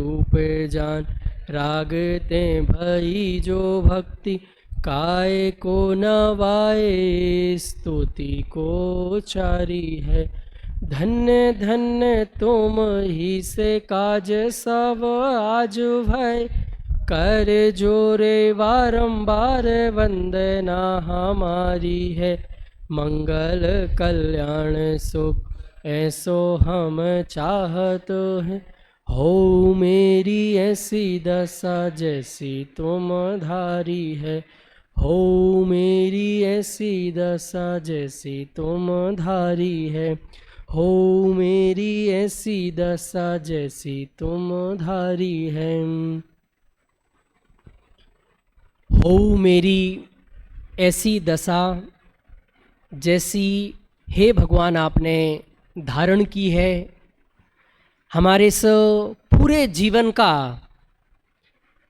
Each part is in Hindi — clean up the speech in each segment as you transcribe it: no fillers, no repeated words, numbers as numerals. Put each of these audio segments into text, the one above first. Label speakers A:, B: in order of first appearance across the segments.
A: रूप जान। राग ते भई जो भक्ति काय को नवाए, स्तुति को चारी है। धन्य धन्य तुम ही से काज सब आज भय, कर जोरे वारंबार वंदना हमारी है। मंगल कल्याण सुख ऐसो हम चाहत हैं, हो मेरी ऐसी दशा जैसी तुम धारी है। हो मेरी ऐसी दशा जैसी तुम धारी है। हो मेरी ऐसी दशा जैसी तुम धारी है। हो मेरी ऐसी दशा जैसी हे भगवान आपने धारण की है। हमारे इस पूरे जीवन का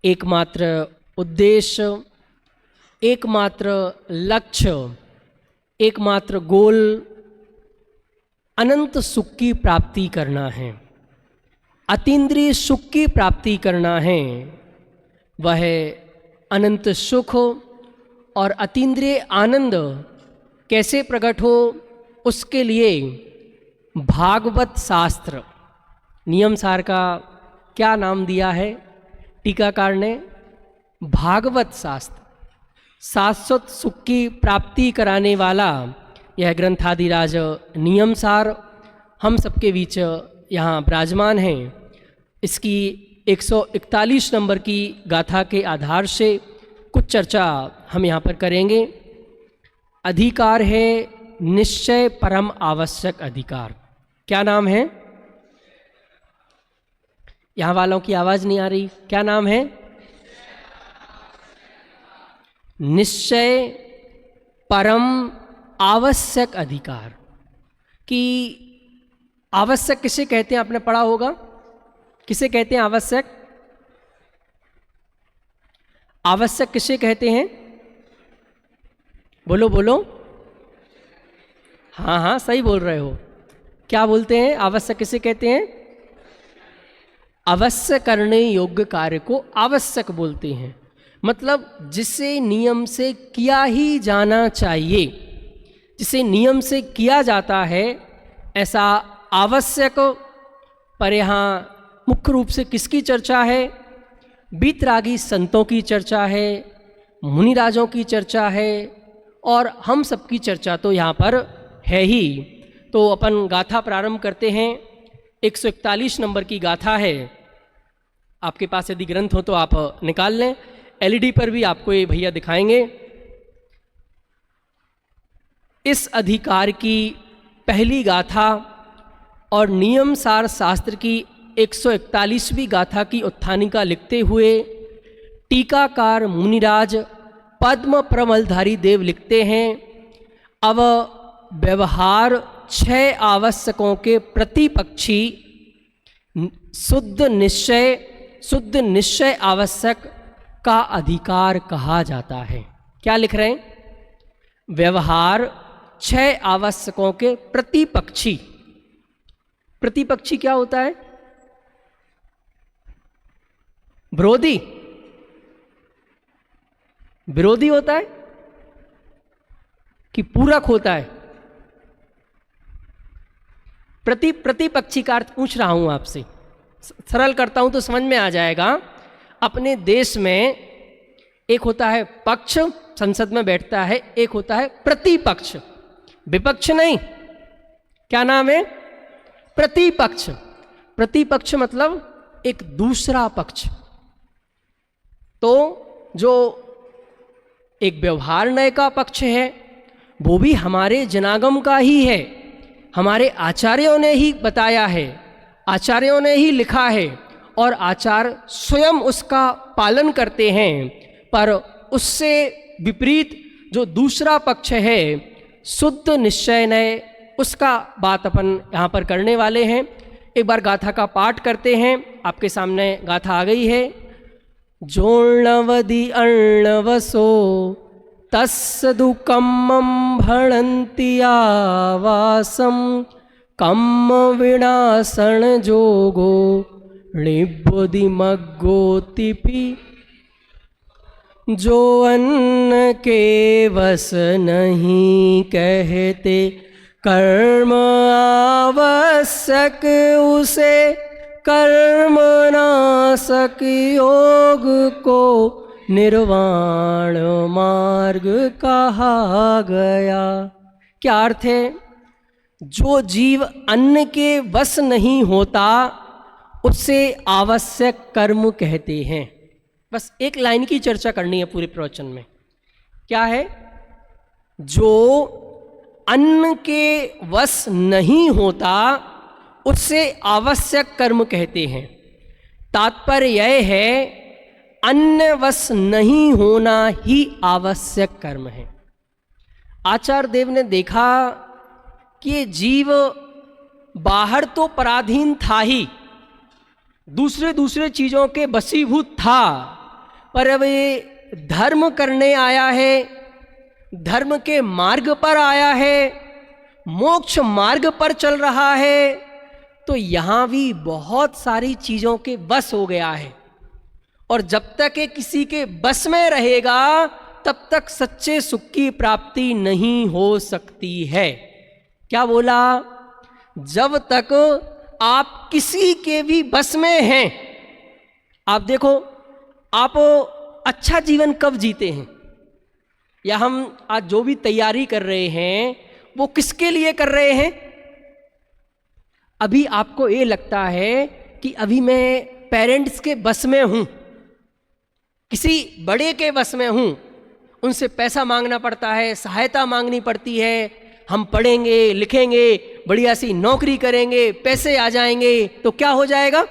A: एकमात्र उद्देश्य, एकमात्र लक्ष्य, एकमात्र गोल अनंत सुख की प्राप्ति करना है, अतीन्द्रिय सुख की प्राप्ति करना है। वह अनंत सुख और अतीन्द्रिय आनंद कैसे प्रकट हो, उसके लिए भागवत शास्त्र, नियम सार का क्या नाम दिया है टीकाकार ने? भागवत शास्त्र। शाश्वत सुख की प्राप्ति कराने वाला यह ग्रंथादिराज नियम सार हम सबके बीच यहाँ विराजमान हैं। इसकी 141 नंबर की गाथा के आधार से कुछ चर्चा हम यहाँ पर करेंगे। अधिकार है निश्चय परम आवश्यक अधिकार। क्या नाम है? यहाँ वालों की आवाज़ नहीं आ रही। क्या नाम है? निश्चय परम आवश्यक अधिकार। कि आवश्यक किसे कहते हैं? आपने पढ़ा होगा। किसे कहते हैं आवश्यक? आवश्यक किसे कहते हैं? बोलो बोलो। हाँ हाँ सही बोल रहे हो। क्या बोलते हैं? आवश्यक किसे कहते हैं? अवश्य करने योग्य कार्य को आवश्यक बोलते हैं। मतलब जिसे नियम से किया ही जाना चाहिए, जिसे नियम से किया जाता है, ऐसा आवश्यक। पर यहाँ मुख्य रूप से किसकी चर्चा है? बीतरागी संतों की चर्चा है, मुनिराजों की चर्चा है, और हम सबकी चर्चा तो यहाँ पर है ही। तो अपन गाथा प्रारंभ करते हैं। 141 नंबर की गाथा है। आपके पास यदि ग्रंथ हो तो आप निकाल लें। एलईडी पर भी आपको ये भैया दिखाएंगे। इस अधिकार की पहली गाथा और नियम सार शास्त्र की 141वीं गाथा की उत्थानिका लिखते हुए टीकाकार मुनिराज पद्म प्रमलधारी देव लिखते हैं, अब व्यवहार 6 आवश्यकों के प्रतिपक्षी शुद्ध निश्चय आवश्यक का अधिकार कहा जाता है। क्या लिख रहे हैं? व्यवहार 6 आवश्यकों के प्रतिपक्षी। प्रतिपक्षी क्या होता है? विरोधी। विरोधी होता है कि पूरक होता है? प्रतिपक्षी का अर्थ पूछ रहा हूं आपसे, सरल करता हूं तो समझ में आ जाएगा। अपने देश में एक होता है पक्ष, संसद में बैठता है, एक होता है प्रतिपक्ष, विपक्ष नहीं। क्या नाम है? प्रतिपक्ष। प्रतिपक्ष मतलब एक दूसरा पक्ष। तो जो एक व्यवहार न्याय का पक्ष है वो भी हमारे जनागम का ही है, हमारे आचार्यों ने ही बताया है, आचार्यों ने ही लिखा है, और आचार्य स्वयं उसका पालन करते हैं। पर उससे विपरीत जो दूसरा पक्ष है शुद्ध निश्चय न्याय, उसका बात अपन यहाँ पर करने वाले हैं। एक बार गाथा का पाठ करते हैं। आपके सामने गाथा आ गई है। जोर्णवदि अर्णवसो तस्सदु कम्मं भणन्ति आवासं कम्म विनाशन जोगो णिबुद्धिमग्गोतिपि जो अन्न के वस नहीं कहते, कर्म आवश्यक उसे कर्म नाशक योग को निर्वाण मार्ग कहा गया। क्या अर्थ है? जो जीव अन्न के वश नहीं होता उससे आवश्यक कर्म कहते हैं। बस एक लाइन की चर्चा करनी है पूरे प्रवचन में। क्या है? जो अन्न के वश नहीं होता उससे आवश्यक कर्म कहते हैं। तात्पर्य यह है अन्न वश नहीं होना ही आवश्यक कर्म है। आचार्य देव ने देखा कि ये जीव बाहर तो पराधीन था ही, दूसरे चीज़ों के वशीभूत था, पर अब ये धर्म करने आया है, धर्म के मार्ग पर आया है, मोक्ष मार्ग पर चल रहा है, तो यहाँ भी बहुत सारी चीज़ों के बस हो गया है। और जब तक ये किसी के बस में रहेगा तब तक सच्चे सुख की प्राप्ति नहीं हो सकती है। क्या बोला? जब तक आप किसी के भी बस में हैं, आप देखो आप अच्छा जीवन कब जीते हैं, या हम आज जो भी तैयारी कर रहे हैं वो किसके लिए कर रहे हैं? अभी आपको ये लगता है कि अभी मैं पेरेंट्स के बस में हूँ, किसी बड़े के बस में हूँ, उनसे पैसा मांगना पड़ता है, सहायता मांगनी पड़ती है, हम पढ़ेंगे लिखेंगे, बढ़िया सी नौकरी करेंगे, पैसे आ जाएंगे, तो क्या हो जाएगा?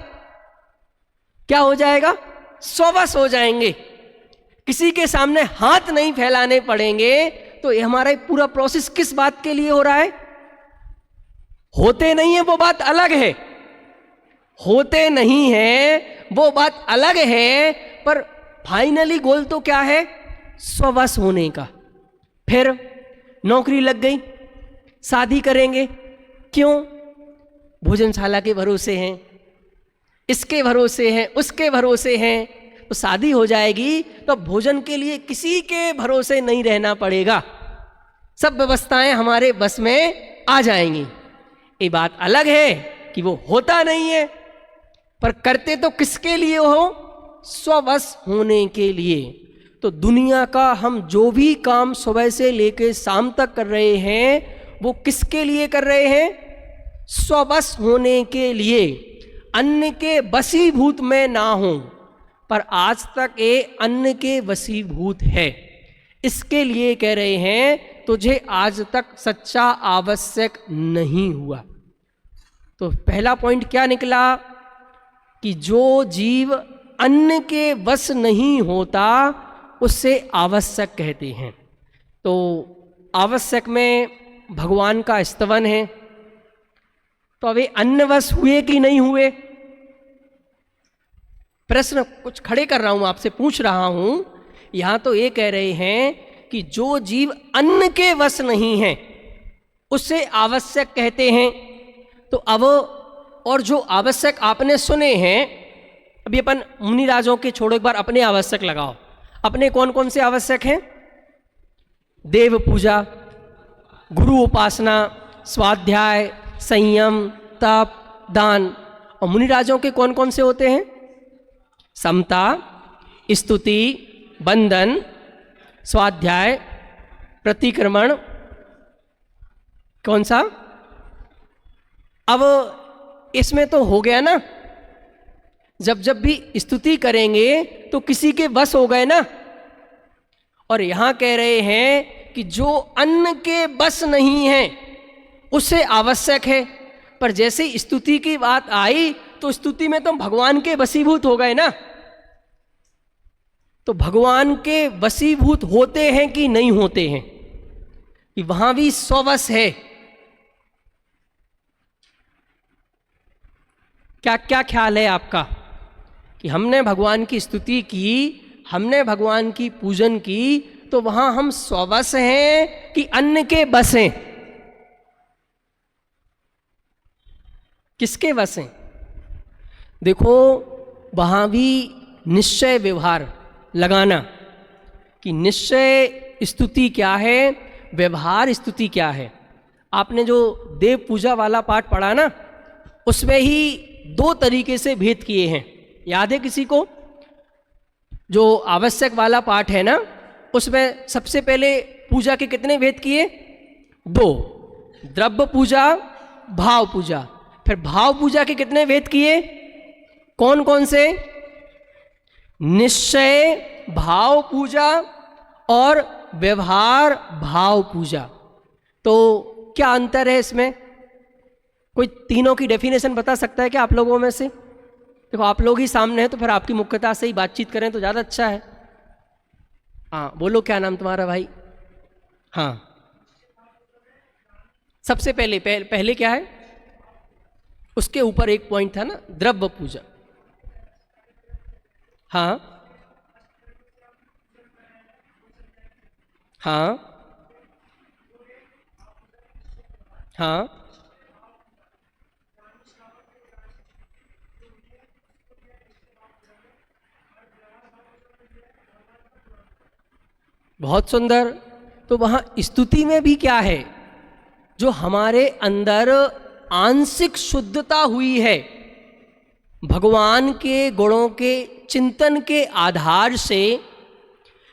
A: क्या हो जाएगा? स्ववश हो जाएंगे, किसी के सामने हाथ नहीं फैलाने पड़ेंगे। तो ये हमारा पूरा प्रोसेस किस बात के लिए हो रहा है? होते नहीं है वो बात अलग है, होते नहीं है वो बात अलग है, पर फाइनली गोल तो क्या है? स्ववश होने का। फिर नौकरी लग गई, शादी करेंगे, क्यों? भोजनशाला के भरोसे हैं, इसके भरोसे हैं, उसके भरोसे हैं, तो शादी हो जाएगी तो भोजन के लिए किसी के भरोसे नहीं रहना पड़ेगा, सब व्यवस्थाएं हमारे बस में आ जाएंगी। ये बात अलग है कि वो होता नहीं है, पर करते तो किसके लिए हो? स्ववश होने के लिए। तो दुनिया का हम जो भी काम सुबह से लेकर शाम तक कर रहे हैं वो किसके लिए कर रहे हैं? स्ववश होने के लिए, अन्न के वशीभूत में ना हो। पर आज तक ये अन्न के वशीभूत है, इसके लिए कह रहे हैं तुझे आज तक सच्चा आवश्यक नहीं हुआ। तो पहला पॉइंट क्या निकला कि जो जीव अन्न के वश नहीं होता उससे आवश्यक कहते हैं। तो आवश्यक में भगवान का स्तवन है, तो अभी अन्नवश हुए कि नहीं हुए? प्रश्न कुछ खड़े कर रहा हूं, आपसे पूछ रहा हूं। यहां तो ये कह रहे हैं कि जो जीव अन्न के वश नहीं है उससे आवश्यक कहते हैं। तो अब और जो आवश्यक आपने सुने हैं, अभी अपन मुनि राजों के छोड़ो, एक बार अपने आवश्यक लगाओ। अपने कौन कौन से आवश्यक हैं? देव पूजा, गुरु उपासना, स्वाध्याय, संयम, तप, दान। और मुनि राजों के कौन कौन से होते हैं? समता, स्तुति, बंधन, स्वाध्याय, प्रतिक्रमण। कौन सा? अब इसमें तो हो गया ना, जब जब भी स्तुति करेंगे तो किसी के बस हो गए ना। और यहां कह रहे हैं कि जो अन्न के बस नहीं है उससे आवश्यक है। पर जैसे स्तुति की बात आई तो स्तुति में तो भगवान के वशीभूत हो गए ना। तो भगवान के वशीभूत होते हैं कि नहीं होते हैं? कि वहां भी स्ववश है। क्या क्या ख्याल है आपका कि हमने भगवान की स्तुति की, हमने भगवान की पूजन की, तो वहां हम स्ववश हैं कि अन्न के बस हैं? किसके वश हैं? देखो वहाँ भी निश्चय व्यवहार लगाना कि निश्चय स्तुति क्या है, व्यवहार स्तुति क्या है। आपने जो देव पूजा वाला पाठ पढ़ा ना, उसमें ही दो तरीके से भेद किए हैं, याद है किसी को? जो आवश्यक वाला पाठ है ना, उसमें सबसे पहले पूजा के कितने भेद किए? दो, द्रव्य पूजा, भाव पूजा। फिर भाव पूजा के कितने भेद किए? कौन कौन से? निश्चय भाव पूजा और व्यवहार भाव पूजा। तो क्या अंतर है इसमें? कोई तीनों की डेफिनेशन बता सकता है क्या आप लोगों में से? देखो आप लोग ही सामने हैं तो फिर आपकी मुख्यता से ही बातचीत करें तो ज़्यादा अच्छा है। हाँ बोलो, क्या नाम तुम्हारा भाई? हाँ, सबसे पहले क्या है? उसके ऊपर एक पॉइंट था ना, द्रव्य पूजा। हाँ हाँ हाँ, बहुत सुंदर। तो वहाँ स्तुति में भी क्या है? जो हमारे अंदर आंशिक शुद्धता हुई है, भगवान के गुणों के चिंतन के आधार से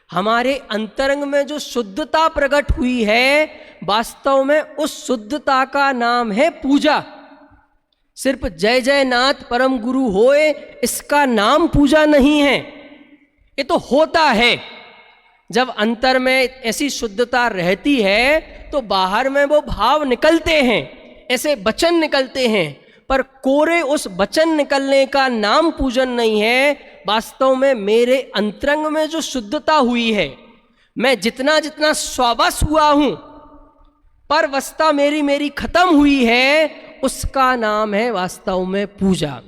A: हमारे अंतरंग में जो शुद्धता प्रकट हुई है, वास्तव में उस शुद्धता का नाम है पूजा। सिर्फ जय जय नाथ परम गुरु होए, इसका नाम पूजा नहीं है। ये तो होता है, जब अंतर में ऐसी शुद्धता रहती है तो बाहर में वो भाव निकलते हैं, ऐसे वचन निकलते हैं, पर कोरे उस वचन निकलने का नाम पूजन नहीं है। वास्तव में मेरे अंतरंग में जो शुद्धता हुई है, मैं जितना जितना स्वावश हुआ हूं, पर वस्ता मेरी खत्म हुई है, उसका नाम है वास्तव में पूजा।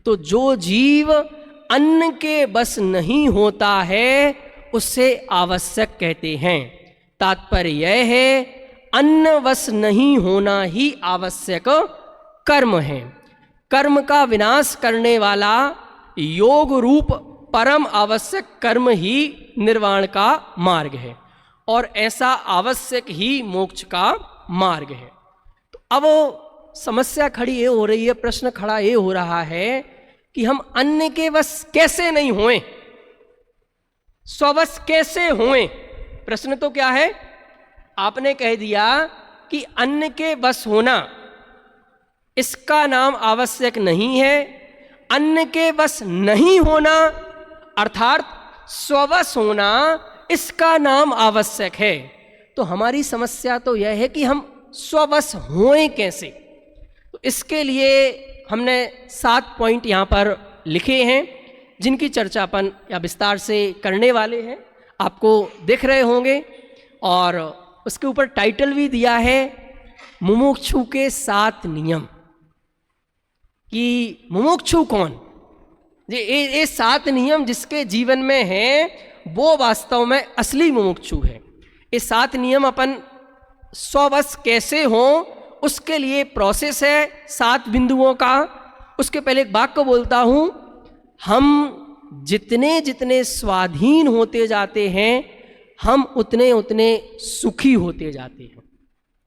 A: तो जो जीव अन्न के बस नहीं होता है, उसे आवश्यक कहते हैं। तात्पर्य यह है, अन्न वश नहीं होना ही आवश्यक कर्म है। कर्म का विनाश करने वाला योग रूप परम आवश्यक कर्म ही निर्वाण का मार्ग है, और ऐसा आवश्यक ही मोक्ष का मार्ग है। तो अब समस्या खड़ी ये हो रही है, प्रश्न खड़ा ये हो रहा है कि हम अन्न के वश कैसे नहीं होएं, स्ववश कैसे होएं? प्रश्न तो क्या है? आपने कह दिया कि अन्न के वश होना, इसका नाम आवश्यक नहीं है। अन्न के वश नहीं होना अर्थात स्ववश होना, इसका नाम आवश्यक है। तो हमारी समस्या तो यह है कि हम स्ववश होएं कैसे। तो इसके लिए हमने 7 पॉइंट यहाँ पर लिखे हैं, जिनकी चर्चा अपन या विस्तार से करने वाले हैं, आपको दिख रहे होंगे। और उसके ऊपर टाइटल भी दिया है, मुमुक्षु के 7 नियम। कि मुमुक्षु कौन? ये 7 नियम जिसके जीवन में हैं, वो वास्तव में असली मुमुक्षु है। ये 7 नियम अपन स्ववश कैसे हों, उसके लिए प्रोसेस है 7 बिंदुओं का। उसके पहले एक वाक्य बोलता हूँ, हम जितने जितने स्वाधीन होते जाते हैं, हम उतने उतने सुखी होते जाते हैं।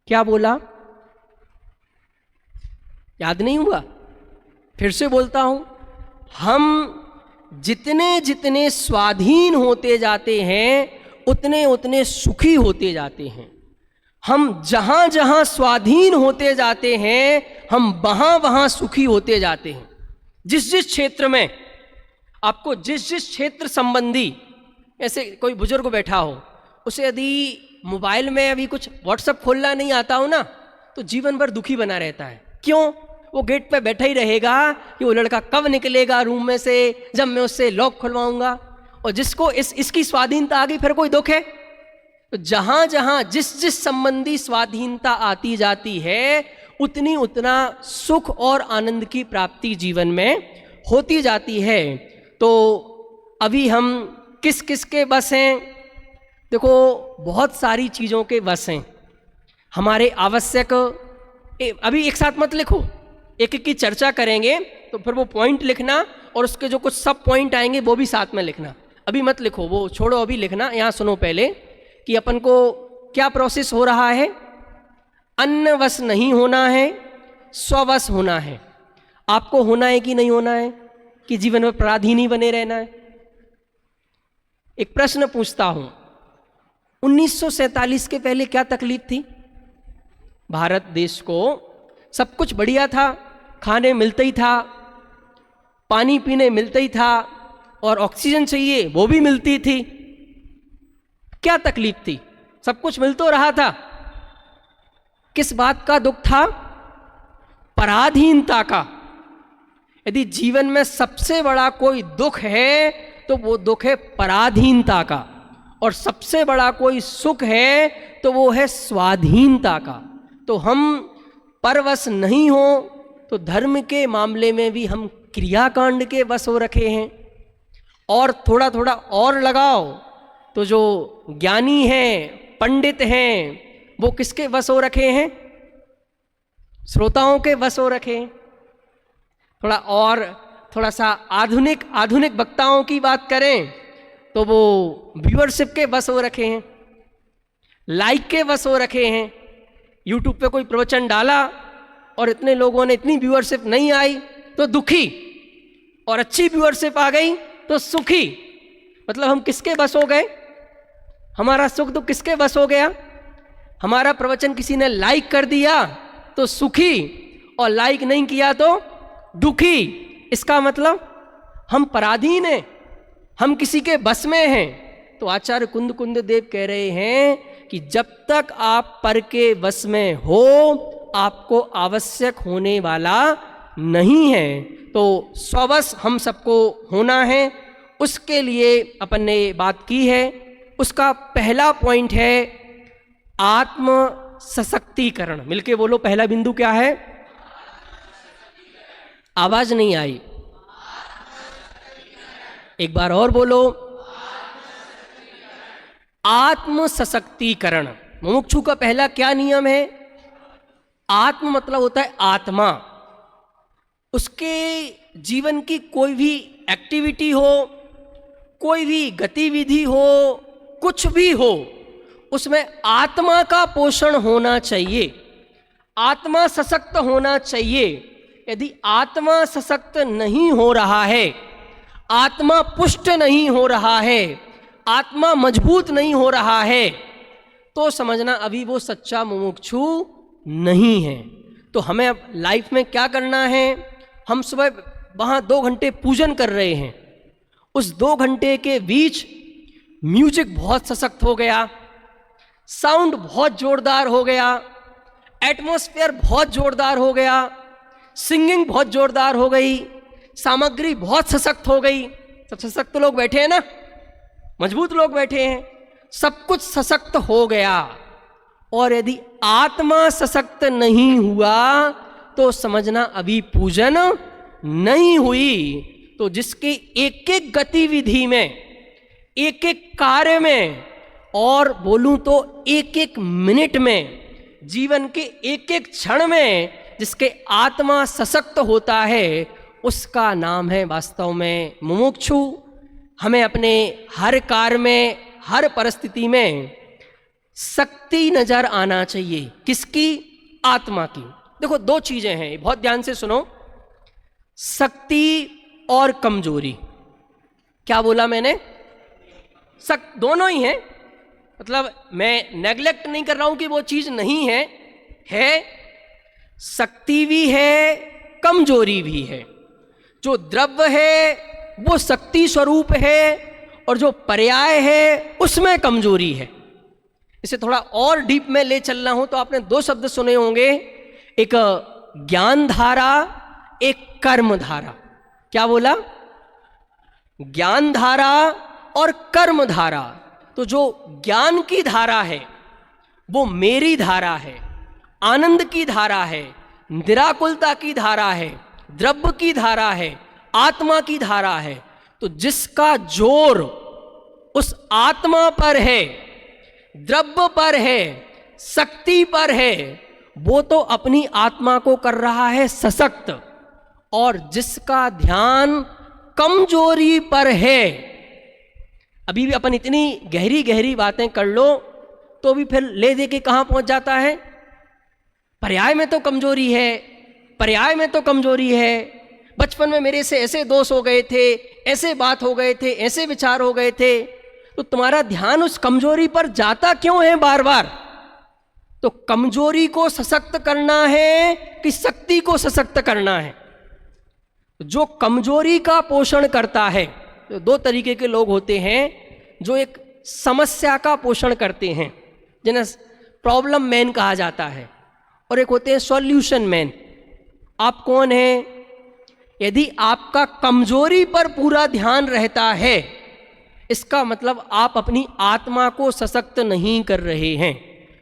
A: क्या बोला? याद नहीं हुआ? फिर से बोलता हूं, हम जितने जितने स्वाधीन होते जाते हैं, उतने उतने सुखी होते जाते हैं। हम जहां जहां स्वाधीन होते जाते हैं, हम वहां वहां सुखी होते जाते हैं। जिस जिस क्षेत्र में आपको, जिस जिस क्षेत्र संबंधी, ऐसे कोई बुजुर्ग बैठा हो, उसे यदि मोबाइल में अभी कुछ व्हाट्सएप खोलना नहीं आता हो ना, तो जीवन भर दुखी बना रहता है। क्यों? वो गेट पे बैठा ही रहेगा कि वो लड़का कब निकलेगा रूम में से, जब मैं उससे लॉक खुलवाऊंगा। और जिसको इसकी स्वाधीनता आ गई, फिर कोई दुख है? तो जहां जहां जिस जिस संबंधी स्वाधीनता आती जाती है, उतनी उतना सुख और आनंद की प्राप्ति जीवन में होती जाती है। तो अभी हम किस किस के बस हैं? देखो, बहुत सारी चीज़ों के बस हैं। हमारे आवश्यक, अभी एक साथ मत लिखो, एक एक की चर्चा करेंगे तो फिर वो पॉइंट लिखना और उसके जो कुछ सब पॉइंट आएंगे वो भी साथ में लिखना। अभी मत लिखो, वो छोड़ो, अभी लिखना। यहाँ सुनो पहले कि अपन को क्या प्रोसेस हो रहा है। अन्नवश नहीं होना है, स्ववश होना है। आपको होना है कि नहीं होना है, कि जीवन में पराधीन ही बने रहना है? एक प्रश्न पूछता हूं, 1947 के पहले क्या तकलीफ थी? भारत देश को सब कुछ बढ़िया था, खाने मिलते ही था, पानी पीने मिलते ही था, और ऑक्सीजन चाहिए वो भी मिलती थी। क्या तकलीफ थी? सब कुछ मिल तो रहा था। किस बात का दुख था? पराधीनता का। यदि जीवन में सबसे बड़ा कोई दुख है तो वो दुख है पराधीनता का, और सबसे बड़ा कोई सुख है तो वो है स्वाधीनता का। तो हम परवश नहीं हो तो धर्म के मामले में भी हम क्रियाकांड के वश हो रखे हैं। और थोड़ा थोड़ा और लगाओ तो जो ज्ञानी हैं, पंडित हैं, वो किसके वश हो रखे हैं? श्रोताओं के वश हो रखे हैं। थोड़ा सा आधुनिक वक्ताओं की बात करें तो वो व्यूअरशिप के वश हो रखे हैं, लाइक के वश हो रखे हैं। यूट्यूब पे कोई प्रवचन डाला और इतने लोगों ने, इतनी व्यूअरशिप नहीं आई तो दुखी, और अच्छी व्यूअरशिप आ गई तो सुखी। मतलब हम किसके वश हो गए? हमारा सुख दुख किसके वश हो गया? हमारा प्रवचन किसी ने लाइक कर दिया तो सुखी, और लाइक नहीं किया तो दुखी। इसका मतलब हम पराधीन हैं, हम किसी के बस में हैं। तो आचार्य कुंद देव कह रहे हैं कि जब तक आप पर के वश में हो आपको आवश्यक होने वाला नहीं है। तो स्ववश हम सबको होना है, उसके लिए अपन ने बात की है। उसका पहला पॉइंट है आत्म सशक्तिकरण। मिलके बोलो, पहला बिंदु क्या है? आवाज नहीं आई, एक बार और बोलो। आत्म सशक्तिकरण। मुमुक्षु का पहला क्या नियम है? आत्म मतलब होता है आत्मा। उसके जीवन की कोई भी एक्टिविटी हो, कोई भी गतिविधि हो, कुछ भी हो, उसमें आत्मा का पोषण होना चाहिए, आत्मा सशक्त होना चाहिए। यदि आत्मा सशक्त नहीं हो रहा है, आत्मा पुष्ट नहीं हो रहा है, आत्मा मजबूत नहीं हो रहा है, तो समझना अभी वो सच्चा मुमुक्षु नहीं है। तो हमें अब लाइफ में क्या करना है? हम सुबह वहाँ 2 घंटे पूजन कर रहे हैं, उस 2 घंटे के बीच म्यूजिक बहुत सशक्त हो गया, साउंड बहुत जोरदार हो गया, एटमॉस्फेयर बहुत जोरदार हो गया, सिंगिंग बहुत जोरदार हो गई, सामग्री बहुत सशक्त हो गई। सब सशक्त लोग बैठे हैं ना, मजबूत लोग बैठे हैं, सब कुछ सशक्त हो गया। और यदि आत्मा सशक्त नहीं हुआ तो समझना अभी पूजन नहीं हुई। तो जिसके एक एक गतिविधि में, एक एक कार्य में, और बोलूं तो एक एक मिनट में, जीवन के एक एक क्षण में जिसके आत्मा सशक्त होता है, उसका नाम है वास्तव में मुमुक्षु। हमें अपने हर कार्य में, हर परिस्थिति में शक्ति नजर आना चाहिए। किसकी? आत्मा की। देखो 2 चीजें हैं, बहुत ध्यान से सुनो, शक्ति और कमजोरी। क्या बोला मैंने? दोनों ही हैं। मतलब मैं नेग्लेक्ट नहीं कर रहा हूं कि वो चीज नहीं है, शक्ति भी है, कमजोरी भी है। जो द्रव्य है वो शक्ति स्वरूप है, और जो पर्याय है उसमें कमजोरी है। इसे थोड़ा और डीप में ले चलना हो तो आपने 2 शब्द सुने होंगे, एक ज्ञान धारा, एक कर्म धारा। क्या बोला? ज्ञान धारा और कर्म धारा। तो जो ज्ञान की धारा है वो मेरी धारा है, आनंद की धारा है, निराकुलता की धारा है, द्रव्य की धारा है, आत्मा की धारा है। तो जिसका जोर उस आत्मा पर है, द्रव्य पर है, शक्ति पर है, वो तो अपनी आत्मा को कर रहा है सशक्त, और जिसका ध्यान कमजोरी पर है, अभी भी अपन इतनी गहरी गहरी बातें कर लो तो भी फिर ले दे के कहाँ पहुंच जाता है, पर्याय में तो कमजोरी है, पर्याय में तो कमजोरी है, बचपन में मेरे से ऐसे दोष हो गए थे, ऐसे बात हो गए थे, ऐसे विचार हो गए थे, तो तुम्हारा ध्यान उस कमजोरी पर जाता क्यों है बार बार? तो कमजोरी को सशक्त करना है कि शक्ति को सशक्त करना है? जो कमजोरी का पोषण करता है, तो दो तरीके के लोग होते हैं जो एक समस्या का पोषण करते हैं, जिन्हें प्रॉब्लम मैन कहा जाता है, और एक होते हैं सॉल्यूशन मैन। आप कौन हैं? यदि आपका कमजोरी पर पूरा ध्यान रहता है, इसका मतलब आप अपनी आत्मा को सशक्त नहीं कर रहे हैं।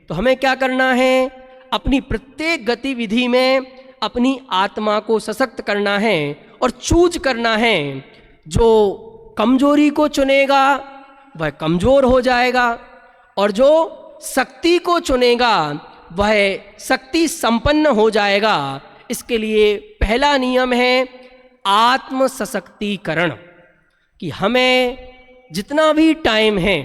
A: तो हमें क्या करना है? अपनी प्रत्येक गतिविधि में अपनी आत्मा को सशक्त करना है और चूज करना है। जो कमजोरी को चुनेगा वह कमजोर हो जाएगा, और जो शक्ति को चुनेगा वह शक्ति संपन्न हो जाएगा। इसके लिए पहला नियम है आत्म सशक्तिकरण, कि हमें जितना भी टाइम है,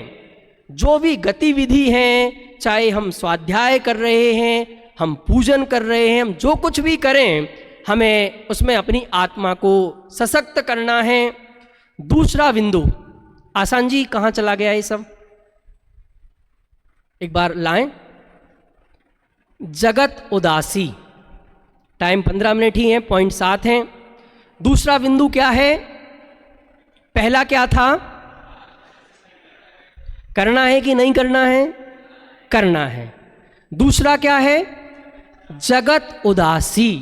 A: जो भी गतिविधि है, चाहे हम स्वाध्याय कर रहे हैं, हम पूजन कर रहे हैं, हम जो कुछ भी करें, हमें उसमें अपनी आत्मा को सशक्त करना है। दूसरा बिंदु, आसान जी कहाँ चला गया ये सब? एक बार लाएं। जगत उदासी, टाइम 15 मिनट ही है, पॉइंट 7 हैं। दूसरा बिंदु क्या है? पहला क्या था? करना है कि नहीं करना है? करना है। दूसरा क्या है? जगत उदासी।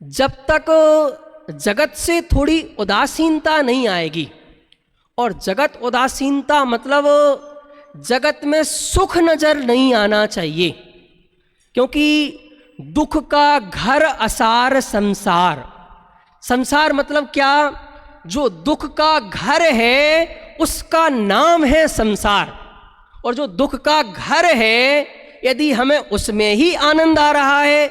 A: जब तक जगत से थोड़ी उदासीनता नहीं आएगी, और जगत उदासीनता मतलब जगत में सुख नजर नहीं आना चाहिए, क्योंकि दुख का घर असार संसार। संसार मतलब क्या? जो दुख का घर है उसका नाम है संसार, और जो दुख का घर है, यदि हमें उसमें ही आनंद आ रहा है,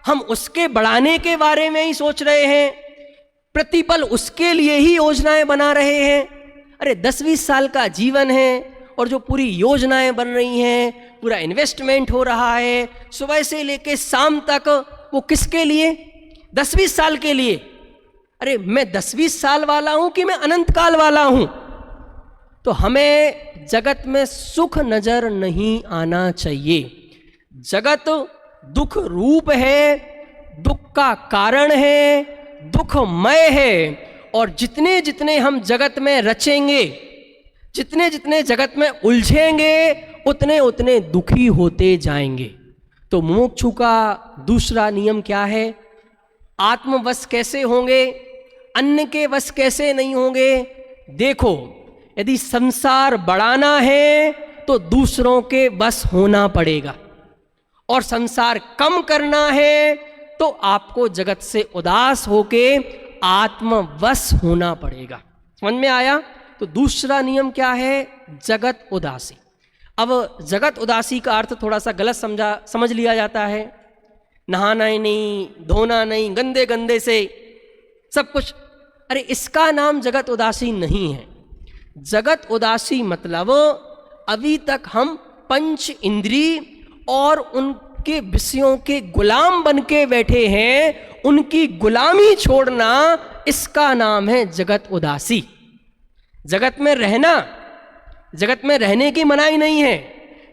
A: हम उसके बढ़ाने के बारे में ही सोच रहे हैं, प्रतिपल उसके लिए ही योजनाएं बना रहे हैं। अरे 10-20 साल का जीवन है, और जो पूरी योजनाएं बन रही हैं, पूरा इन्वेस्टमेंट हो रहा है, सुबह से लेके शाम तक, वो किसके लिए? 10-20 साल के लिए। अरे मैं 10-20 साल वाला हूं कि मैं अनंत काल वाला हूं? तो हमें जगत में सुख नजर नहीं आना चाहिए। जगत दुख रूप है, दुख का कारण है, दुखमय है, और जितने जितने हम जगत में रचेंगे, जितने जितने जगत में उलझेंगे, उतने उतने दुखी होते जाएंगे। तो मुमुक्षु का दूसरा नियम क्या है? आत्मवश कैसे होंगे? अन्य के वश कैसे नहीं होंगे? देखो, यदि संसार बढ़ाना है तो दूसरों के बस होना पड़ेगा, और संसार कम करना है तो आपको जगत से उदास होके आत्मवश होना पड़ेगा। समझ में आया? तो दूसरा नियम क्या है? जगत उदासी। अब जगत उदासी का अर्थ थोड़ा सा गलत समझ लिया जाता है। नहाना ही नहीं, धोना नहीं, गंदे गंदे से सब कुछ। अरे इसका नाम जगत उदासी नहीं है। जगत उदासी मतलब अभी तक हम पंच इंद्रिय और उनके विषयों के गुलाम बन के बैठे हैं, उनकी गुलामी छोड़ना, इसका नाम है जगत उदासी। जगत में रहना, जगत में रहने की मनाही नहीं है,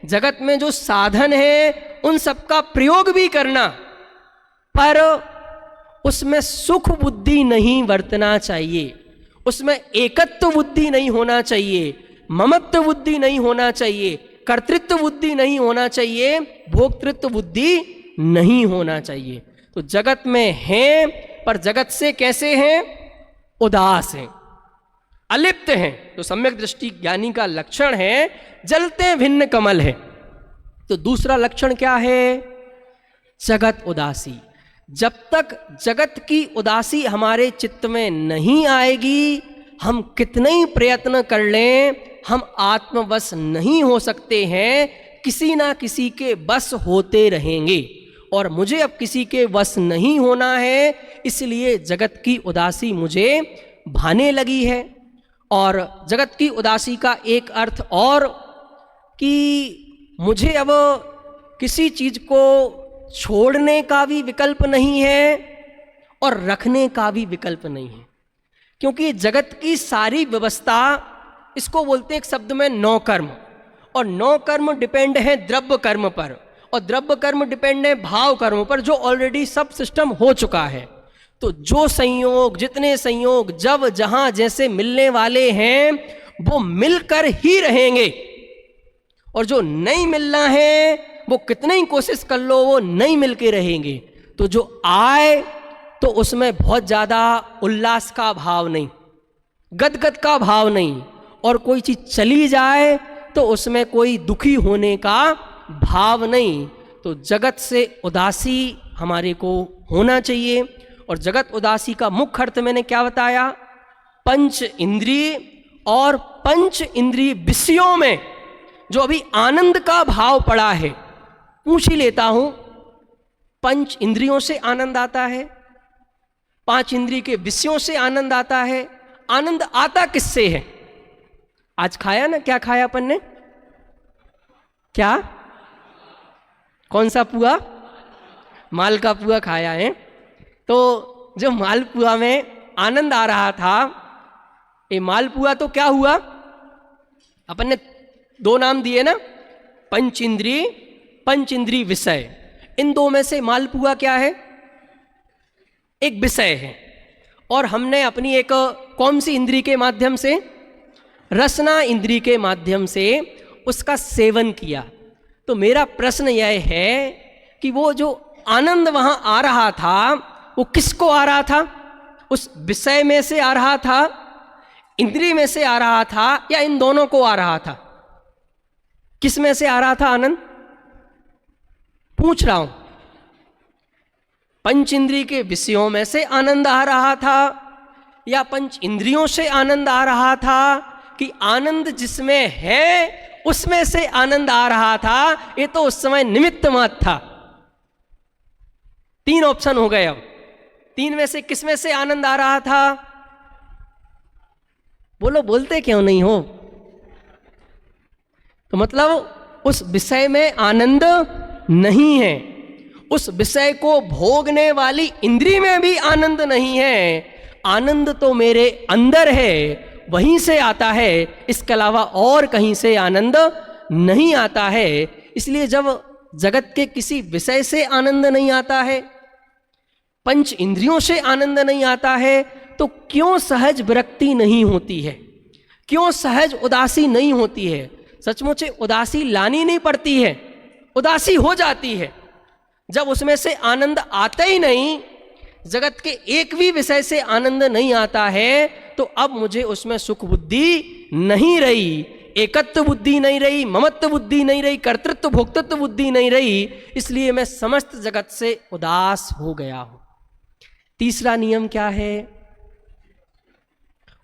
A: जगत में जो साधन है उन सब का प्रयोग भी करना, पर उसमें सुख बुद्धि नहीं बरतना चाहिए, उसमें एकत्व बुद्धि नहीं होना चाहिए, ममत्व बुद्धि नहीं होना चाहिए, कर्तृत्व बुद्धि नहीं होना चाहिए, भोक्तृत्व बुद्धि नहीं होना चाहिए। तो जगत में हैं, पर जगत से कैसे हैं? उदास हैं, अलिप्त हैं। तो सम्यक दृष्टि ज्ञानी का लक्षण है जलते भिन्न कमल है। तो दूसरा लक्षण क्या है? जगत उदासी। जब तक जगत की उदासी हमारे चित्त में नहीं आएगी, हम कितने ही प्रयत्न कर लें, हम आत्मवश नहीं हो सकते हैं, किसी ना किसी के बस होते रहेंगे। और मुझे अब किसी के वश नहीं होना है, इसलिए जगत की उदासी मुझे भाने लगी है। और जगत की उदासी का एक अर्थ और कि मुझे अब किसी चीज को छोड़ने का भी विकल्प नहीं है और रखने का भी विकल्प नहीं है, क्योंकि जगत की सारी व्यवस्था, इसको बोलते हैं एक शब्द में नौ कर्म, और नौ कर्म डिपेंड है द्रव्य कर्म पर, और द्रव्य कर्म डिपेंड है भाव कर्म पर, जो ऑलरेडी सब सिस्टम हो चुका है। तो जो संयोग, जितने संयोग जब जहां जैसे मिलने वाले हैं वो मिलकर ही रहेंगे, और जो नहीं मिलना है वो कितनी ही कोशिश कर लो वो नहीं मिलके रहेंगे। तो जो आए तो उसमें बहुत ज़्यादा उल्लास का भाव नहीं, गदगद का भाव नहीं, और कोई चीज़ चली जाए तो उसमें कोई दुखी होने का भाव नहीं। तो जगत से उदासी हमारे को होना चाहिए। और जगत उदासी का मुख्य अर्थ मैंने क्या बताया, पंच इंद्रिय और पंच इंद्रिय विषयों में जो अभी आनंद का भाव पड़ा है, पूछ ही लेता हूं, पंच इंद्रियों से आनंद आता है, पांच इंद्रिय के विषयों से आनंद आता है। आनंद आता किससे है? आज खाया ना, क्या खाया अपन ने? क्या? कौन सा पुआ? माल का पुआ खाया है। तो जो मालपुआ में आनंद आ रहा था, ये मालपुआ तो क्या हुआ, अपन ने दो नाम दिए ना, पंच इंद्रिय विषय। इन दो में से मालपुआ क्या है? एक विषय है। और हमने अपनी एक कौन सी इंद्रिय के माध्यम से, रसना इंद्रिय के माध्यम से उसका सेवन किया। तो मेरा प्रश्न यह है कि वो जो आनंद वहां आ रहा था वो किसको आ रहा था? उस विषय में से आ रहा था, इंद्रिय में से आ रहा था, या इन दोनों को आ रहा था? किस में से आ रहा था आनंद? पूछ रहा हूं। पंच इंद्रिय के विषयों में से आनंद आ रहा था या पंच इंद्रियों से आनंद आ रहा था, कि आनंद जिसमें है उसमें से आनंद आ रहा था? ये तो उस समय निमित्त मात्र था। तीन ऑप्शन हो गए। अब तीन में से किस में से आनंद आ रहा था? बोलो, बोलते क्यों नहीं हो? तो मतलब उस विषय में आनंद नहीं है, उस विषय को भोगने वाली इंद्रिय में भी आनंद नहीं है। आनंद तो मेरे अंदर है, वहीं से आता है, इसके अलावा और कहीं से आनंद नहीं आता है। इसलिए जब जगत के किसी विषय से आनंद नहीं आता है, पंच इंद्रियों से आनंद नहीं आता है, तो क्यों सहज विरक्ति नहीं होती है? क्यों सहज उदासी नहीं होती है? सचमुच उदासी लानी नहीं पड़ती है, उदासी हो जाती है जब उसमें से आनंद आता ही नहीं। जगत के एक भी विषय से आनंद नहीं आता है तो अब मुझे उसमें सुख बुद्धि नहीं रही, एकत्व बुद्धि नहीं रही, ममत्व बुद्धि नहीं रही, कर्तृत्व भोक्तृत्व बुद्धि नहीं रही, इसलिए मैं समस्त जगत से उदास हो गया हूं। तीसरा नियम क्या है?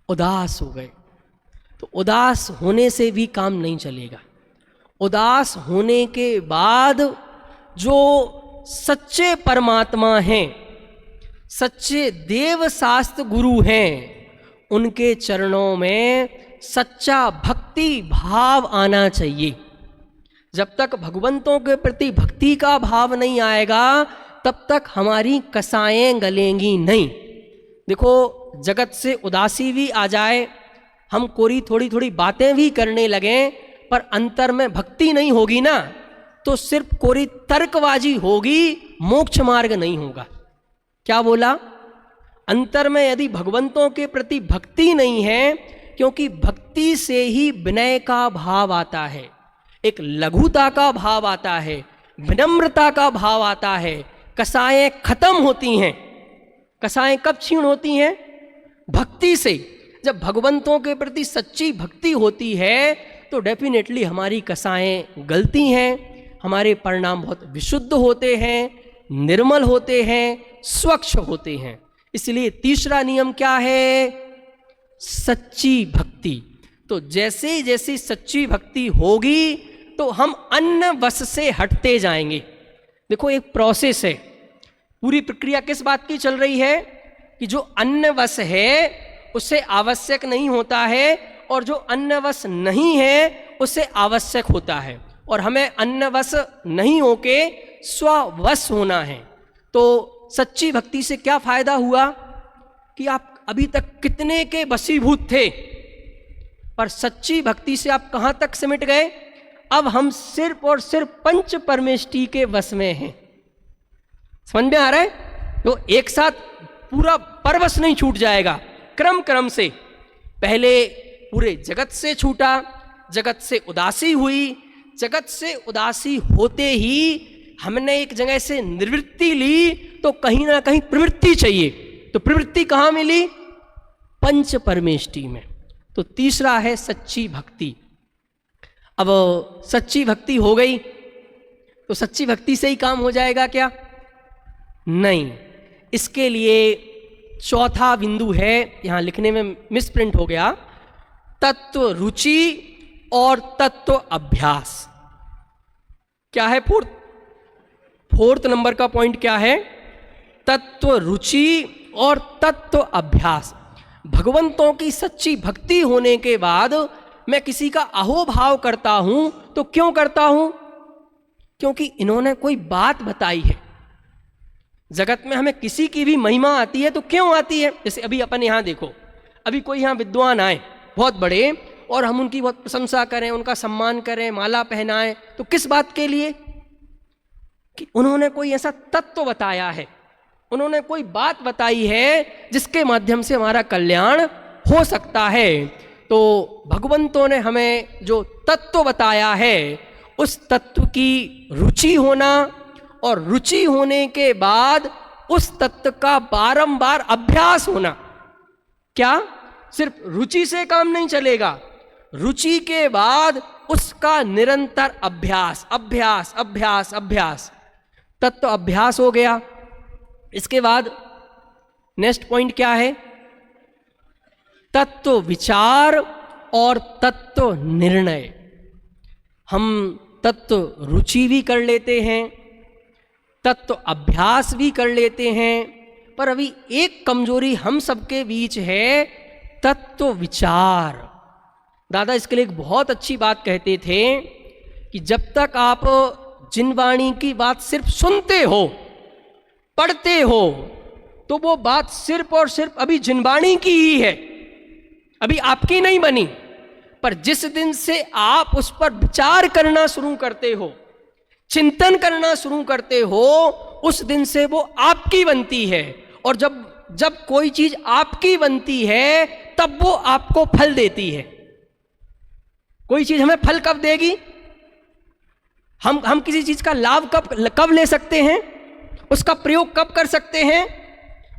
A: उदास हो गए तो उदास होने से भी काम नहीं चलेगा। उदास होने के बाद जो सच्चे परमात्मा हैं, सच्चे देव शास्त्र गुरु हैं, उनके चरणों में सच्चा भक्ति भाव आना चाहिए। जब तक भगवंतों के प्रति भक्ति का भाव नहीं आएगा तब तक हमारी कसाएं गलेंगी नहीं। देखो, जगत से उदासी भी आ जाए, हम कोई थोड़ी थोड़ी बातें भी करने लगें, पर अंतर में भक्ति नहीं होगी ना, तो सिर्फ कोई तर्कबाजी होगी, मोक्ष मार्ग नहीं होगा। क्या बोला? अंतर में यदि भगवंतों के प्रति भक्ति नहीं है, क्योंकि भक्ति से ही विनय का भाव आता है, एक लघुता का भाव आता है, विनम्रता का भाव आता है, कसाएं खत्म होती हैं। कसाएं कब क्षीण होती हैं? भक्ति से। जब भगवंतों के प्रति सच्ची भक्ति होती है तो डेफिनेटली हमारी कसाएं गलती हैं, हमारे परिणाम बहुत विशुद्ध होते हैं, निर्मल होते हैं, स्वच्छ होते हैं। इसलिए तीसरा नियम क्या है? सच्ची भक्ति। तो जैसे जैसी सच्ची भक्ति होगी तो हम अन्य वश से हटते जाएंगे। देखो एक प्रोसेस है, पूरी प्रक्रिया किस बात की चल रही है कि जो अन्नवश है उससे आवश्यक नहीं होता है और जो अन्नवश नहीं है उससे आवश्यक होता है, और हमें अन्नवश नहीं होके स्ववश होना है। तो सच्ची भक्ति से क्या फायदा हुआ कि आप अभी तक कितने के वशीभूत थे, पर सच्ची भक्ति से आप कहाँ तक सिमट गए? अब हम सिर्फ और सिर्फ पंच परमेष्टि के वश में हैं। समझ में आ रहा है? तो एक साथ पूरा परवश नहीं छूट जाएगा, क्रम क्रम से। पहले पूरे जगत से छूटा, जगत से उदासी हुई, जगत से उदासी होते ही हमने एक जगह से निवृत्ति ली, तो कहीं ना कहीं प्रवृत्ति चाहिए। तो प्रवृत्ति कहाँ मिली? पंच परमेष्टि में। तो तीसरा है सच्ची भक्ति। अब सच्ची भक्ति हो गई तो सच्ची भक्ति से ही काम हो जाएगा क्या? नहीं, इसके लिए चौथा बिंदु है, यहां लिखने में मिसप्रिंट हो गया, तत्व रुचि और तत्व अभ्यास। क्या है फोर्थ नंबर का पॉइंट क्या है? तत्व रुचि और तत्व अभ्यास। भगवंतों की सच्ची भक्ति होने के बाद मैं किसी का अहोभाव करता हूं तो क्यों करता हूं? क्योंकि इन्होंने कोई बात बताई है। जगत में हमें किसी की भी महिमा आती है तो क्यों आती है? जैसे अभी अपन यहां देखो, अभी कोई यहां विद्वान आए बहुत बड़े और हम उनकी बहुत प्रशंसा करें, उनका सम्मान करें, माला पहनाएं, तो किस बात के लिए? कि उन्होंने कोई ऐसा तत्व बताया है, उन्होंने कोई बात बताई है जिसके माध्यम से हमारा कल्याण हो सकता है। तो भगवंतों ने हमें जो तत्व बताया है उस तत्व की रुचि होना, और रुचि होने के बाद उस तत्व का बारंबार अभ्यास होना। क्या सिर्फ रुचि से काम नहीं चलेगा, रुचि के बाद उसका निरंतर अभ्यास, अभ्यास अभ्यास अभ्यास। तत्व अभ्यास हो गया। इसके बाद नेक्स्ट पॉइंट क्या है? तत्व विचार और तत्व निर्णय। हम तत्व रुचि भी कर लेते हैं, तत्व अभ्यास भी कर लेते हैं, पर अभी एक कमजोरी हम सबके बीच है, तत्व विचार। दादा इसके लिए एक बहुत अच्छी बात कहते थे कि जब तक आप जिनवाणी की बात सिर्फ सुनते हो, पढ़ते हो, तो वो बात सिर्फ और सिर्फ अभी जिनवाणी की ही है, अभी आपकी नहीं बनी। पर जिस दिन से आप उस पर विचार करना शुरू करते हो, चिंतन करना शुरू करते हो, उस दिन से वो आपकी बनती है। और जब कोई चीज आपकी बनती है तब वो आपको फल देती है। कोई चीज हमें फल कब देगी? हम किसी चीज का लाभ कब ले सकते हैं? उसका प्रयोग कब कर सकते हैं?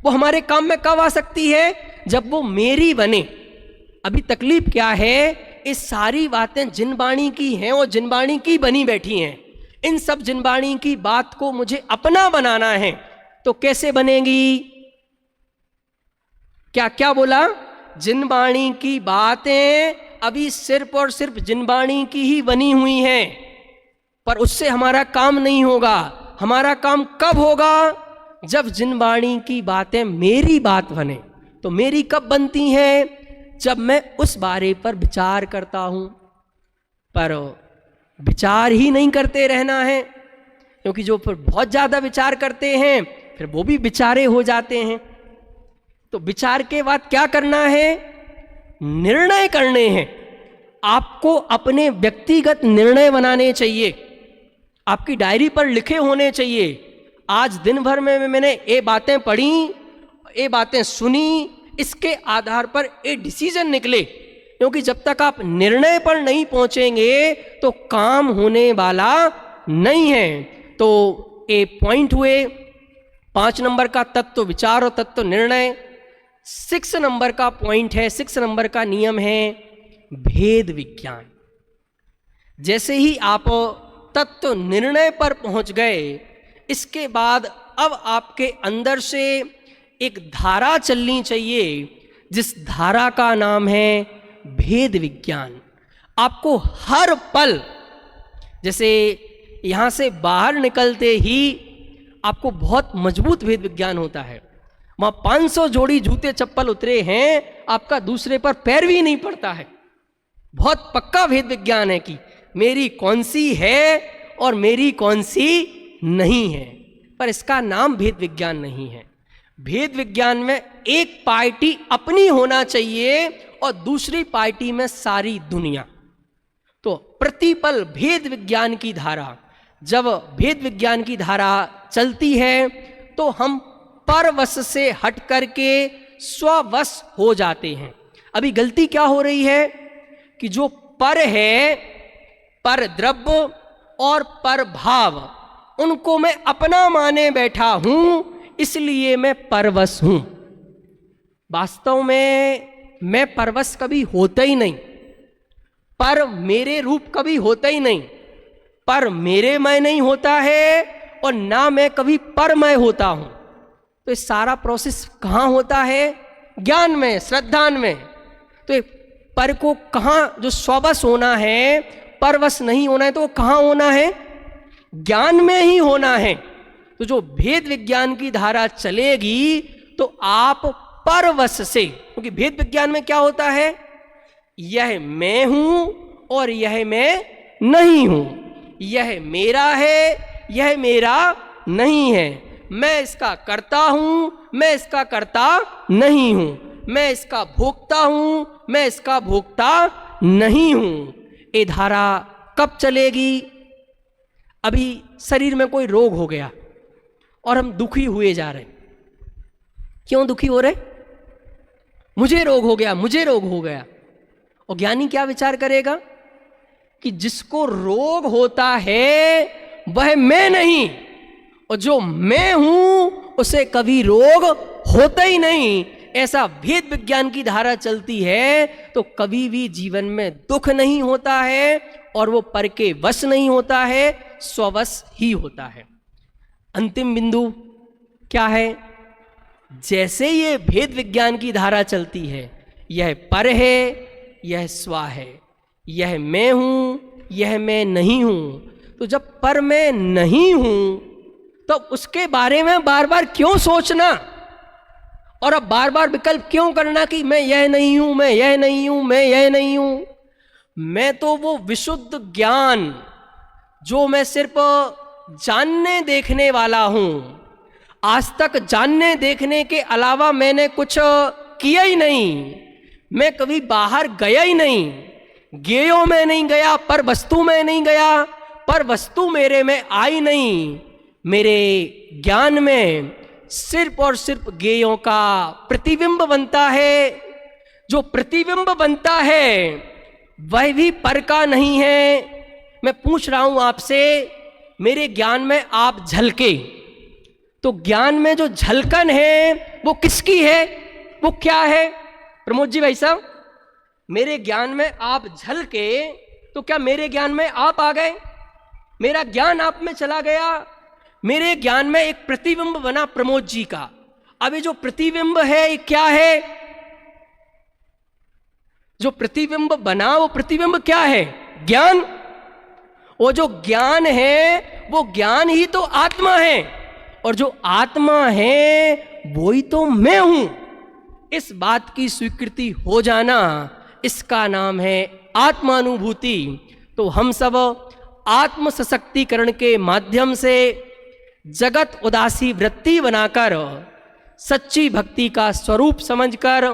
A: वो हमारे काम में कब आ सकती है? जब वो मेरी बने। अभी तकलीफ क्या है? इस सारी बातें जिनवाणी की हैं और जिनवाणी की बनी बैठी हैं। इन सब जिनवाणी की बात को मुझे अपना बनाना है, तो कैसे बनेगी? क्या क्या बोला? जिनवाणी की बातें अभी सिर्फ और सिर्फ जिनवाणी की ही बनी हुई हैं, पर उससे हमारा काम नहीं होगा। हमारा काम कब होगा? जब जिनवाणी की बातें मेरी बात बने। तो मेरी कब बनती हैं? जब मैं उस बारे पर विचार करता हूं। पर विचार ही नहीं करते रहना है, क्योंकि जो फिर बहुत ज्यादा विचार करते हैं फिर वो भी विचारे हो जाते हैं। तो विचार के बाद क्या करना है? निर्णय करने हैं। आपको अपने व्यक्तिगत निर्णय बनाने चाहिए, आपकी डायरी पर लिखे होने चाहिए। आज दिन भर में मैंने ये बातें पढ़ी, ये बातें सुनी, इसके आधार पर एक डिसीजन निकले। क्योंकि जब तक आप निर्णय पर नहीं पहुंचेंगे तो काम होने वाला नहीं है। तो ये पॉइंट हुए 5 नंबर का तत्व विचार और तत्व निर्णय। 6 नंबर का पॉइंट है, 6 नंबर का नियम है भेद विज्ञान। जैसे ही आप तत्व निर्णय पर पहुंच गए, इसके बाद अब आपके अंदर से एक धारा चलनी चाहिए, जिस धारा का नाम है भेद विज्ञान। आपको हर पल, जैसे यहां से बाहर निकलते ही आपको बहुत मजबूत भेद विज्ञान होता है। वहां 500 जोड़ी जूते चप्पल उतरे हैं, आपका दूसरे पर पैर भी नहीं पड़ता है। बहुत पक्का भेद विज्ञान है कि मेरी कौन सी है और मेरी कौन सी नहीं है, पर इसका नाम भेद विज्ञान नहीं है। भेद विज्ञान में एक पार्टी अपनी होना चाहिए और दूसरी पार्टी में सारी दुनिया। तो प्रतिपल भेद विज्ञान की धारा, जब भेद विज्ञान की धारा चलती है तो हम परवश से हट करके स्ववश हो जाते हैं। अभी गलती क्या हो रही है कि जो पर है, पर द्रव्य और पर भाव, उनको मैं अपना माने बैठा हूं, इसलिए मैं परवश हूं। वास्तव में मैं परवश कभी होता ही नहीं, पर मेरे रूप कभी होता ही नहीं, पर मेरे मैं नहीं होता है और ना मैं कभी परमय होता हूं। तो ये सारा प्रोसेस कहाँ होता है? ज्ञान में, श्रद्धान में। तो पर को कहाँ, जो स्ववश होना है, परवश नहीं होना है, तो वो कहाँ होना है? ज्ञान में ही होना है। तो जो भेद विज्ञान की धारा चलेगी तो आप परवश से, क्योंकि भेद विज्ञान में क्या होता है, यह मैं हूं और यह मैं नहीं हूं, यह मेरा है, यह मेरा नहीं है, मैं इसका करता हूं, मैं इसका करता नहीं हूं, मैं इसका भोगता हूं, मैं इसका भोगता नहीं हूं। ये धारा कब चलेगी? अभी शरीर में कोई रोग हो गया और हम दुखी हुए जा रहे हैं। क्यों दुखी हो रहे? मुझे रोग हो गया, मुझे रोग हो गया। और ज्ञानी क्या विचार करेगा कि जिसको रोग होता है वह मैं नहीं, और जो मैं हूं उसे कभी रोग होता ही नहीं। ऐसा भेद विज्ञान की धारा चलती है तो कभी भी जीवन में दुख नहीं होता है और वो पर के वश नहीं होता है, स्ववश ही होता है। अंतिम बिंदु क्या है? जैसे ये भेद विज्ञान की धारा चलती है, यह पर है, यह स्व है, यह मैं हूं, यह मैं नहीं हूं। तो जब पर मैं नहीं हूं तो उसके बारे में बार बार क्यों सोचना और अब बार बार विकल्प क्यों करना कि मैं यह नहीं हूं, मैं यह नहीं हूं, मैं यह नहीं हूं। मैं तो वो विशुद्ध ज्ञान जो मैं सिर्फ जानने देखने वाला हूं, आज तक जानने देखने के अलावा मैंने कुछ किया ही नहीं, मैं कभी बाहर गया ही नहीं, ज्ञेयों में नहीं गया, पर वस्तु में नहीं गया, पर वस्तु मेरे में आई नहीं। मेरे ज्ञान में सिर्फ और सिर्फ ज्ञेयों का प्रतिबिंब बनता है। जो प्रतिबिंब बनता है वह भी पर का नहीं है। मैं पूछ रहा हूं आपसे, मेरे ज्ञान में आप झलके, तो ज्ञान में जो झलकन है वो किसकी है? वो क्या है? प्रमोद जी भाई साहब, मेरे ज्ञान में आप झलके तो क्या मेरे ज्ञान में आप आ गए? मेरा ज्ञान आप में चला गया। मेरे ज्ञान में एक प्रतिबिंब बना प्रमोद जी का। अभी जो प्रतिबिंब है ये क्या है? जो प्रतिबिंब बना वो प्रतिबिंब क्या है? ज्ञान। वो जो ज्ञान है वो ज्ञान ही तो आत्मा है, और जो आत्मा है वो ही तो मैं हूं। इस बात की स्वीकृति हो जाना, इसका नाम है आत्मानुभूति। तो हम सब आत्म सशक्तिकरण के माध्यम से जगत उदासी वृत्ति बनाकर सच्ची भक्ति का स्वरूप समझकर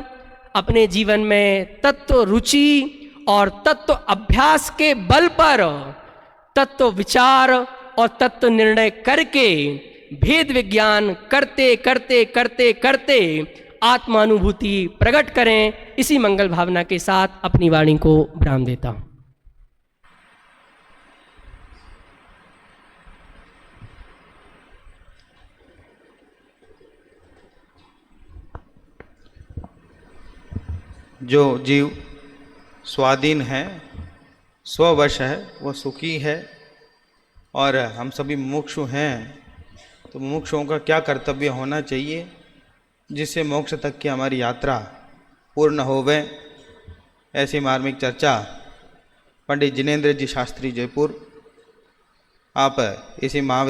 A: अपने जीवन में तत्व रुचि और तत्व अभ्यास के बल पर तत्व विचार और तत्व निर्णय करके भेद विज्ञान करते करते करते करते आत्मानुभूति प्रकट करें। इसी मंगल भावना के साथ अपनी वाणी को विराम देता हूं।
B: जो जीव स्वाधीन है, स्ववश है, वो सुखी है। और हम सभी मुमुक्षु हैं, तो मुमुक्षुओं का क्या कर्तव्य होना चाहिए जिससे मोक्ष तक की हमारी यात्रा पूर्ण होवे, ऐसी मार्मिक चर्चा पंडित जिनेंद्र जी शास्त्री जयपुर आप इसी